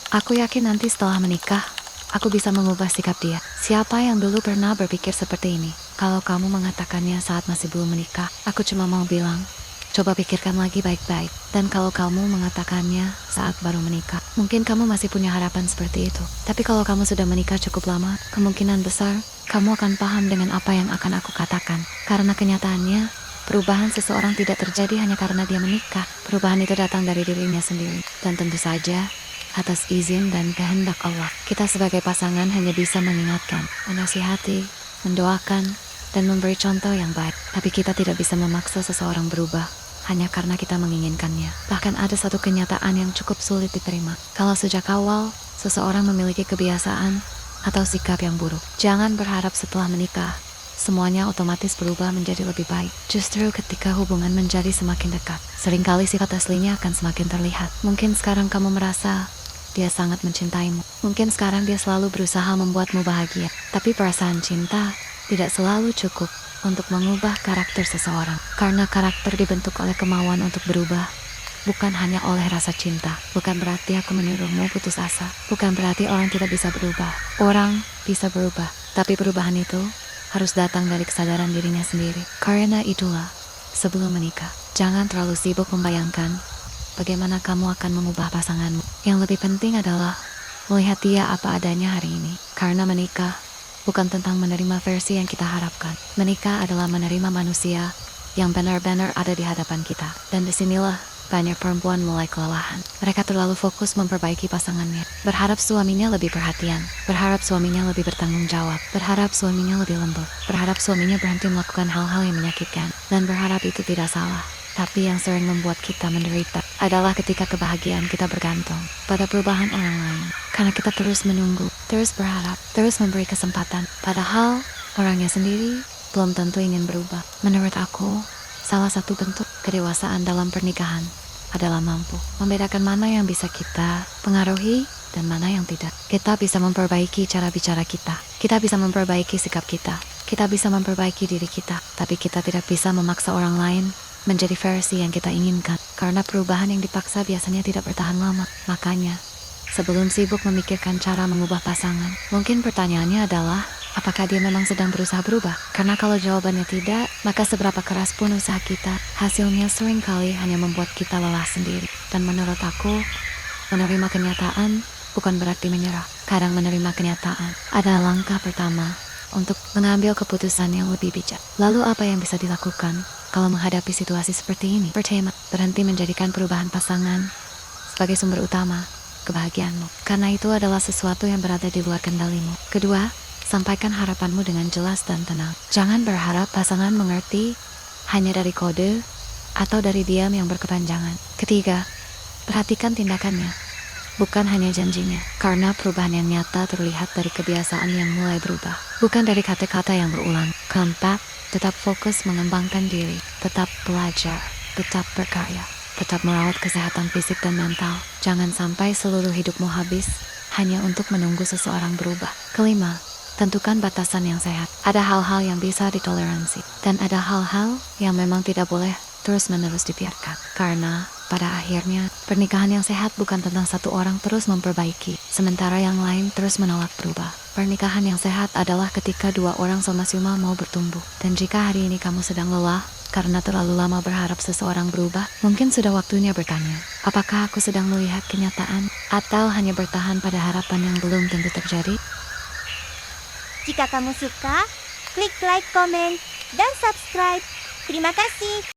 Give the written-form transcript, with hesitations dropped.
Aku yakin nanti setelah menikah, aku bisa mengubah sikap dia. Siapa yang dulu pernah berpikir seperti ini? Kalau kamu mengatakannya saat masih belum menikah, aku cuma mau bilang, coba pikirkan lagi baik-baik. Dan kalau kamu mengatakannya saat baru menikah, mungkin kamu masih punya harapan seperti itu. Tapi kalau kamu sudah menikah cukup lama, kemungkinan besar kamu akan paham dengan apa yang akan aku katakan. Karena kenyataannya, perubahan seseorang tidak terjadi hanya karena dia menikah. Perubahan itu datang dari dirinya sendiri. Dan tentu saja, atas izin dan kehendak Allah, kita sebagai pasangan hanya bisa mengingatkan, menasihati, mendoakan, dan memberi contoh yang baik. Tapi kita tidak bisa memaksa seseorang berubah hanya karena kita menginginkannya. Bahkan ada satu kenyataan yang cukup sulit diterima. Kalau sejak awal, seseorang memiliki kebiasaan atau sikap yang buruk, jangan berharap setelah menikah semuanya otomatis berubah menjadi lebih baik. Justru ketika hubungan menjadi semakin dekat, seringkali sifat aslinya akan semakin terlihat. Mungkin sekarang kamu merasa dia sangat mencintaimu. Mungkin sekarang dia selalu berusaha membuatmu bahagia. Tapi perasaan cinta tidak selalu cukup untuk mengubah karakter seseorang. Karena karakter dibentuk oleh kemauan untuk berubah, bukan hanya oleh rasa cinta. Bukan berarti aku menyuruhmu putus asa. Bukan berarti orang tidak bisa berubah. Orang bisa berubah, tapi perubahan itu harus datang dari kesadaran dirinya sendiri. Karena itulah, sebelum menikah, jangan terlalu sibuk membayangkan bagaimana kamu akan mengubah pasanganmu. Yang lebih penting adalah melihat dia apa adanya hari ini. Karena menikah bukan tentang menerima versi yang kita harapkan. Menikah adalah menerima manusia yang benar-benar ada di hadapan kita. Dan disinilah banyak perempuan mulai kelelahan. Mereka terlalu fokus memperbaiki pasangannya. Berharap suaminya lebih perhatian. Berharap suaminya lebih bertanggung jawab. Berharap suaminya lebih lembut. Berharap suaminya berhenti melakukan hal-hal yang menyakitkan. Dan berharap itu tidak salah. Tapi yang sering membuat kita menderita adalah ketika kebahagiaan kita bergantung pada perubahan orang lain. Karena kita terus menunggu, terus berharap, terus memberi kesempatan. Padahal orangnya sendiri belum tentu ingin berubah. Menurut aku, salah satu bentuk kedewasaan dalam pernikahan adalah mampu membedakan mana yang bisa kita pengaruhi dan mana yang tidak. Kita bisa memperbaiki cara bicara kita. Kita bisa memperbaiki sikap kita. Kita bisa memperbaiki diri kita. Tapi kita tidak bisa memaksa orang lain menjadi versi yang kita inginkan. Karena perubahan yang dipaksa biasanya tidak bertahan lama. Makanya, sebelum sibuk memikirkan cara mengubah pasangan, mungkin pertanyaannya adalah, apakah dia memang sedang berusaha berubah? Karena kalau jawabannya tidak, maka seberapa keras pun usaha kita, hasilnya seringkali hanya membuat kita lelah sendiri. Dan menurut aku, menerima kenyataan bukan berarti menyerah. Kadang menerima kenyataan adalah langkah pertama untuk mengambil keputusan yang lebih bijak. Lalu apa yang bisa dilakukan kalau menghadapi situasi seperti ini? Pertama, berhenti menjadikan perubahan pasangan sebagai sumber utama kebahagiaanmu. Karena itu adalah sesuatu yang berada di luar kendalimu. Kedua, sampaikan harapanmu dengan jelas dan tenang. Jangan berharap pasangan mengerti hanya dari kode atau dari diam yang berkepanjangan. Ketiga, perhatikan tindakannya, bukan hanya janjinya. Karena perubahan yang nyata terlihat dari kebiasaan yang mulai berubah, bukan dari kata-kata yang berulang. Keempat, tetap fokus mengembangkan diri, tetap belajar, tetap berkarya, tetap merawat kesehatan fisik dan mental. Jangan sampai seluruh hidupmu habis hanya untuk menunggu seseorang berubah. Kelima, tentukan batasan yang sehat. Ada hal-hal yang bisa ditoleransi, dan ada hal-hal yang memang tidak boleh terus-menerus dibiarkan. Karena pada akhirnya, pernikahan yang sehat bukan tentang satu orang terus memperbaiki, sementara yang lain terus menolak berubah. Pernikahan yang sehat adalah ketika dua orang sama-sama mau bertumbuh. Dan jika hari ini kamu sedang lelah karena terlalu lama berharap seseorang berubah, mungkin sudah waktunya bertanya, apakah aku sedang melihat kenyataan atau hanya bertahan pada harapan yang belum tentu terjadi? Jika kamu suka, klik like, komen, dan subscribe. Terima kasih.